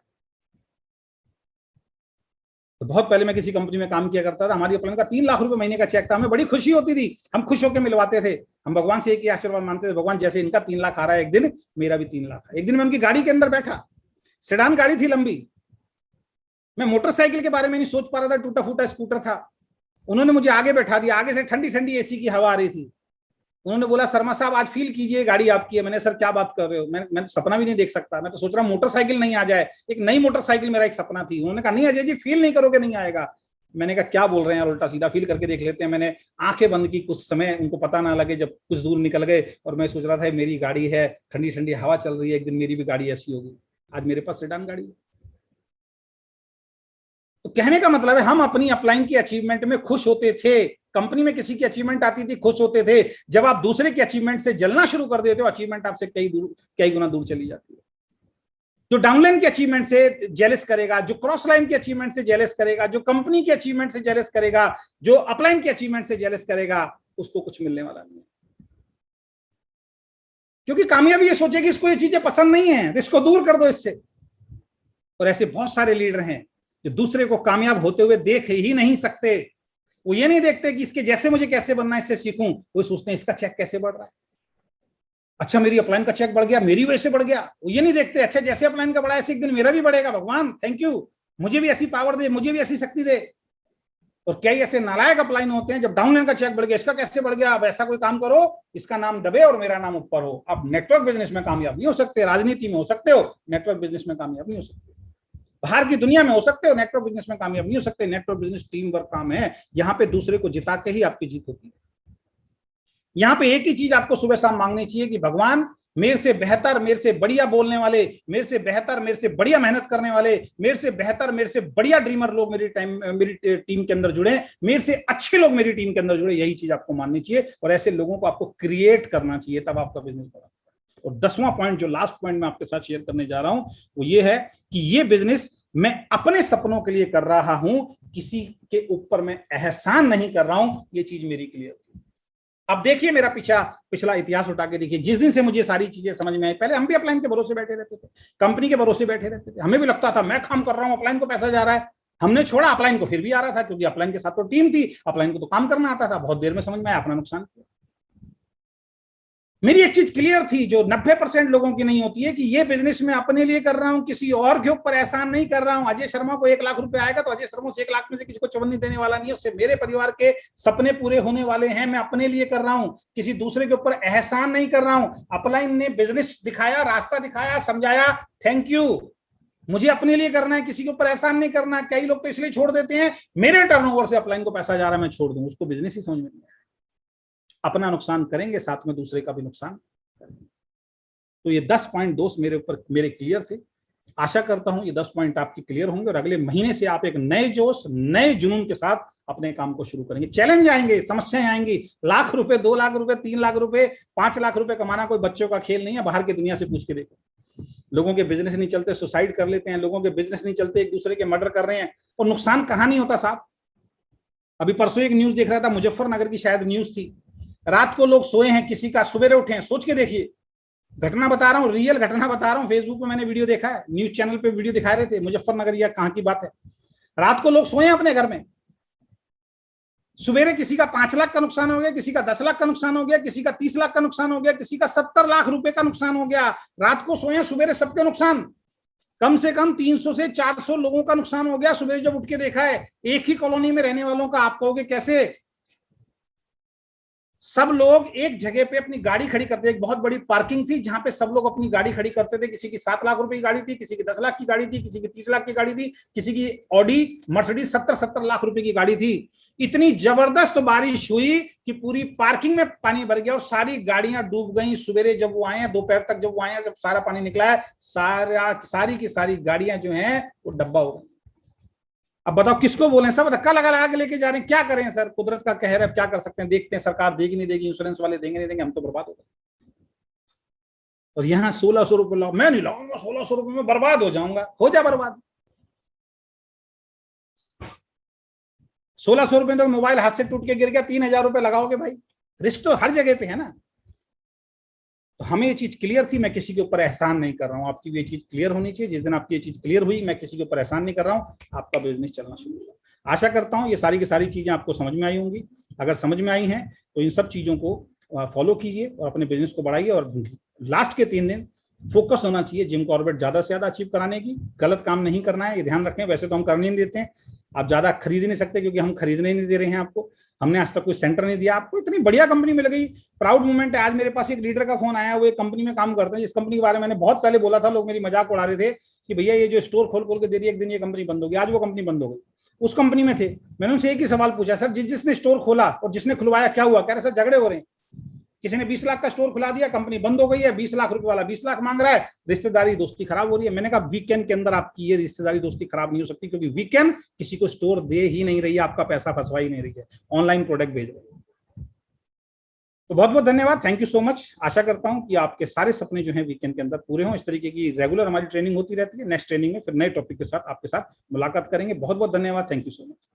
तो बहुत पहले मैं किसी कंपनी में काम किया करता था, हमारी अपलाइन का 3 लाख रुपए महीने का चेक था, हमें बड़ी खुशी होती थी, हम खुश होकर मिलवाते थे। हम भगवान से एक ही आशीर्वाद मानते थे, भगवान जैसे इनका 3 लाख आ रहा है एक दिन मेरा भी 3 लाख। एक दिन मैं उनकी गाड़ी के अंदर बैठा, सेडान गाड़ी थी लंबी, मैं मोटरसाइकिल के बारे में नहीं सोच पा रहा था, टूटा फूटा स्कूटर था। उन्होंने मुझे आगे बैठा दिया, आगे से ठंडी ठंडी एसी की हवा आ रही थी। उन्होंने बोला शर्मा साहब आज फील कीजिए गाड़ी आपकी है। मैंने सर क्या बात कर रहे हो, मैं तो सपना भी नहीं देख सकता, मैं तो सोच रहा हूँ मोटरसाइकिल नहीं आ जाए, एक नई मोटरसाइकिल मेरा एक सपना थी। उन्होंने कहा नहीं अजय जी फील नहीं करोगे नहीं आएगा। मैंने कहा क्या बोल रहे हैं यार, उल्टा सीधा फील करके देख लेते हैं। मैंने आंखें बंद की कुछ समय, उनको पता ना लगे, जब कुछ दूर निकल गए और मैं सोच रहा था मेरी गाड़ी है, ठंडी ठंडी हवा चल रही है, एक दिन मेरी भी गाड़ी ऐसी होगी। आज मेरे पास सेडान गाड़ी है। तो कहने का मतलब है हम अपनी अपलाइन की अचीवमेंट में खुश होते थे, कंपनी में किसी की अचीवमेंट आती थी खुश होते थे। जब आप दूसरे की अचीवमेंट से जलना शुरू कर देते हो, अचीवमेंट आपसे कई गुना दूर चली जाती है। जो डाउनलाइन की अचीवमेंट से जेलस करेगा, जो क्रॉस लाइन की अचीवमेंट से जेलस करेगा, जो कंपनी की अचीवमेंट से जेलस करेगा, जो अपलाइन की अचीवमेंट से जेलस करेगा, उसको कुछ मिलने वाला नहीं है। क्योंकि कामयाबी ये सोचेगी इसको ये चीजें पसंद नहीं है तो इसको दूर कर दो इससे। और ऐसे बहुत सारे लीडर हैं जो दूसरे को कामयाब होते हुए देख ही नहीं सकते। वो ये नहीं देखते कि इसके जैसे मुझे कैसे बनना है, इससे सीखूं, वो सोचते हैं इसका चेक कैसे बढ़ रहा है, अच्छा मेरी अपलाइन का चेक बढ़ गया, मेरी वजह से बढ़ गया। वो ये नहीं देखते अच्छा जैसे अपलाइन का बढ़ा ऐसे एक दिन मेरा भी बढ़ेगा, भगवान थैंक यू, मुझे भी ऐसी पावर दे, मुझे भी ऐसी शक्ति दे। और कई ऐसे नालायक अपलाइन होते हैं, जब डाउनलाइन का चेक बढ़ गया, इसका कैसे बढ़ गया, अब ऐसा कोई काम करो इसका नाम दबे और मेरा नाम ऊपर हो। आप नेटवर्क बिजनेस में कामयाब नहीं हो सकते, राजनीति में हो सकते हो, नेटवर्क बिजनेस में कामयाब नहीं हो सकते। बाहर की दुनिया में हो सकते हो, नेटवर्क बिजनेस में कामयाब नहीं हो सकते। नेटवर्क बिजनेस टीम वर्क काम है, यहां पे दूसरे को जिता के ही आपकी जीत होती है। यहां पे एक ही चीज आपको सुबह शाम मांगनी चाहिए कि भगवान मेरे से बेहतर, मेरे से बढ़िया बोलने वाले, मेरे से बेहतर, मेरे से बढ़िया मेहनत करने वाले, मेरे से बेहतर, मेरे से बढ़िया ड्रीमर लोग मेरी टीम के अंदर जुड़े, मेरे से अच्छे लोग मेरी टीम के अंदर जुड़े। यही चीज आपको माननी चाहिए और ऐसे लोगों को आपको क्रिएट करना चाहिए, तब आपका बिजनेस बढ़ा। और 10वां पॉइंट, जो लास्ट पॉइंट मैं आपके साथ शेयर करने जा रहा हूं, वो ये है कि ये बिजनेस मैं अपने सपनों के लिए कर रहा हूं, किसी के ऊपर मैं एहसान नहीं कर रहा हूं। ये चीज मेरी क्लियर थी। अब देखिए मेरा पिछला इतिहास उठा के देखिए, जिस दिन से मुझे सारी चीजें समझ में आई, पहले हम भी अपलाइन के भरोसे बैठे रहते थे, कंपनी के भरोसे बैठे रहते थे, हमें भी लगता था मैं काम कर रहा हूं, अपलाइन को पैसा जा रहा है, हमने छोड़ा, अपलाइन को फिर भी आ रहा था, क्योंकि अपलाइन के साथ तो टीम थी, अपलाइन को तो काम करना आता था। बहुत देर में समझ में आया, अपना नुकसान किया। मेरी एक चीज क्लियर थी जो 90% लोगों की नहीं होती है, कि ये बिजनेस मैं अपने लिए कर रहा हूं, किसी और के ऊपर एहसान नहीं कर रहा हूं। अजय शर्मा को 1 लाख रुपए आएगा तो अजय शर्मा से 1 लाख में से किसी को चवन्नी देने वाला नहीं है, उससे मेरे परिवार के सपने पूरे होने वाले हैं। मैं अपने लिए कर रहा हूं, किसी दूसरे के ऊपर एहसान नहीं कर रहा हूं। अपलाइन ने बिजनेस दिखाया, रास्ता दिखाया, समझाया, थैंक यू। मुझे अपने लिए करना है, किसी के ऊपर एहसान नहीं करना। कई लोग तो इसलिए छोड़ देते हैं, मेरे टर्नओवर से अपलाइन को पैसा जा रहा है, मैं छोड़ दूं। उसको बिजनेस ही समझ में नहीं आया। अपना नुकसान करेंगे, साथ में दूसरे का भी नुकसान करेंगे। तो ये 10 पॉइंट दोस्त मेरे ऊपर मेरे क्लियर थे। आशा करता हूं ये 10 पॉइंट आपके क्लियर होंगे और अगले महीने से आप एक नए जोश, नए जुनून के साथ अपने काम को शुरू करेंगे। चैलेंज आएंगे, समस्याएं आएंगी। लाख रुपए, 2 लाख रुपए, 3 लाख रुपए, 5 लाख रुपए कमाना कोई बच्चों का खेल नहीं है। बाहर की दुनिया से पूछ के देखो, लोगों के बिजनेस नहीं चलते, सुसाइड कर लेते हैं। लोगों के बिजनेस नहीं चलते, एक दूसरे के मर्डर कर रहे हैं, और नुकसान कहां नहीं होता साहब। अभी परसों एक न्यूज देख रहा था, मुजफ्फरनगर की शायद न्यूज थी। रात को लोग सोए हैं, किसी का सवेरे उठे हैं। सोच के देखिए, घटना बता रहा हूं, रियल घटना बता रहा हूं। फेसबुक पे मैंने वीडियो देखा है, न्यूज चैनल पे वीडियो दिखा रहे थे। मुजफ्फरनगर या कहां की बात है, रात को लोग सोए हैं अपने घर में, सवेरे किसी का 5 लाख का नुकसान हो गया, किसी का 10 लाख का नुकसान हो गया, किसी का 30 लाख का नुकसान हो गया, किसी का 70 लाख रुपए का नुकसान हो गया। रात को सोए, सवेरे सबके नुकसान। कम से कम 300 से 400 लोगों का नुकसान हो गया। सवेरे जब उठ के देखा है, एक ही कॉलोनी में रहने वालों का, आप कहोगे कैसे? सब लोग एक जगह पे अपनी गाड़ी खड़ी करते, एक बहुत बड़ी पार्किंग थी जहां पे सब लोग अपनी गाड़ी खड़ी करते थे। किसी की 7 लाख रुपए की गाड़ी थी, किसी की 10 लाख की गाड़ी थी, किसी की 30 लाख की गाड़ी थी, किसी की ऑडी मर्सिडीज 70-70 लाख रुपए की गाड़ी थी। इतनी जबरदस्त बारिश हुई कि पूरी पार्किंग में पानी भर गया और सारी गाड़ियां डूब गई। सवेरे जब वो आए हैं, दोपहर तक जब वो आए हैं, जब सारा पानी निकला है, सारी की सारी गाड़ियां जो हैं वो डब्बा हो गई। अब बताओ किसको बोले? सब धक्का लगा लगा के लेके जा रहे हैं। क्या करें सर, कुदरत का कहर है, क्या कर सकते हैं। देखते हैं सरकार देगी नहीं देगी, इंश्योरेंस वाले देंगे नहीं देंगे, हम तो बर्बाद हो गए। और यहाँ 1600 रुपए लाओ, मैं नहीं लाऊंगा 1600 रुपए में, बर्बाद हो जाऊंगा। हो जा बर्बाद। 1600 रुपए तो मोबाइल हाथ से टूट के गिर गया, 3000 रुपए लगाओगे भाई। रिस्क तो हर जगह पे है ना। तो हमें ये चीज क्लियर थी, मैं किसी के ऊपर एहसान नहीं कर रहा हूं। आपकी ये चीज क्लियर होनी चाहिए। जिस दिन आपकी ये चीज क्लियर हुई, मैं किसी के ऊपर एहसान नहीं कर रहा हूं, आपका बिजनेस चलना शुरू होगा। आशा करता हूं ये सारी की सारी चीजें आपको समझ में आई होंगी। अगर समझ में आई हैं तो इन सब चीजों को फॉलो कीजिए और अपने बिजनेस को बढ़ाइए। और लास्ट के 3 दिन फोकस होना चाहिए जिम कॉर्बेट ज्यादा से ज्यादा अचीव कराने की। गलत काम नहीं करना है, ये ध्यान रखें। वैसे तो हम करने नहीं देते हैं, आप ज्यादा खरीद नहीं सकते क्योंकि हम खरीदने नहीं दे रहे हैं आपको। हमने आज तक कोई सेंटर नहीं दिया आपको। इतनी बढ़िया कंपनी मिल गई, प्राउड मोमेंट है। आज मेरे पास एक लीडर का फोन आया, वो एक कंपनी में काम करते हैं, जिस कंपनी के बारे में मैंने बहुत पहले बोला था। लोग मेरी मजाक उड़ा रहे थे कि भैया ये जो स्टोर खोल खोल के दे रही है, एक दिन ये कंपनी बंद होगी। आज वो कंपनी बंद हो गई। उस कंपनी में थे, मैंने उनसे एक ही सवाल पूछा, सर जिसने स्टोर खोला और जिसने खुलवाया क्या हुआ? कह रहे सर झगड़े हो रहे हैं। किसी ने 20 लाख का स्टोर खुला दिया, कंपनी बंद हो गई है। 20 लाख रुपए वाला 20 लाख मांग रहा है, रिश्तेदारी दोस्ती खराब हो रही है। मैंने कहा वीकेंड के अंदर आपकी ये रिश्तेदारी दोस्ती खराब नहीं हो सकती, क्योंकि वीकेंड किसी को स्टोर दे ही नहीं रही है, आपका पैसा फंसवा ही नहीं रही है, ऑनलाइन प्रोडक्ट भेज रही है। तो बहुत बहुत धन्यवाद, थैंक यू सो मच। आशा करता हूं कि आपके सारे सपने जो हैं वीकेंड के अंदर पूरे हों। इस तरीके की रेगुलर हमारी ट्रेनिंग होती रहती है। नेक्स्ट ट्रेनिंग में फिर नए टॉपिक के साथ आपके साथ मुलाकात करेंगे। बहुत बहुत धन्यवाद, थैंक यू सो मच।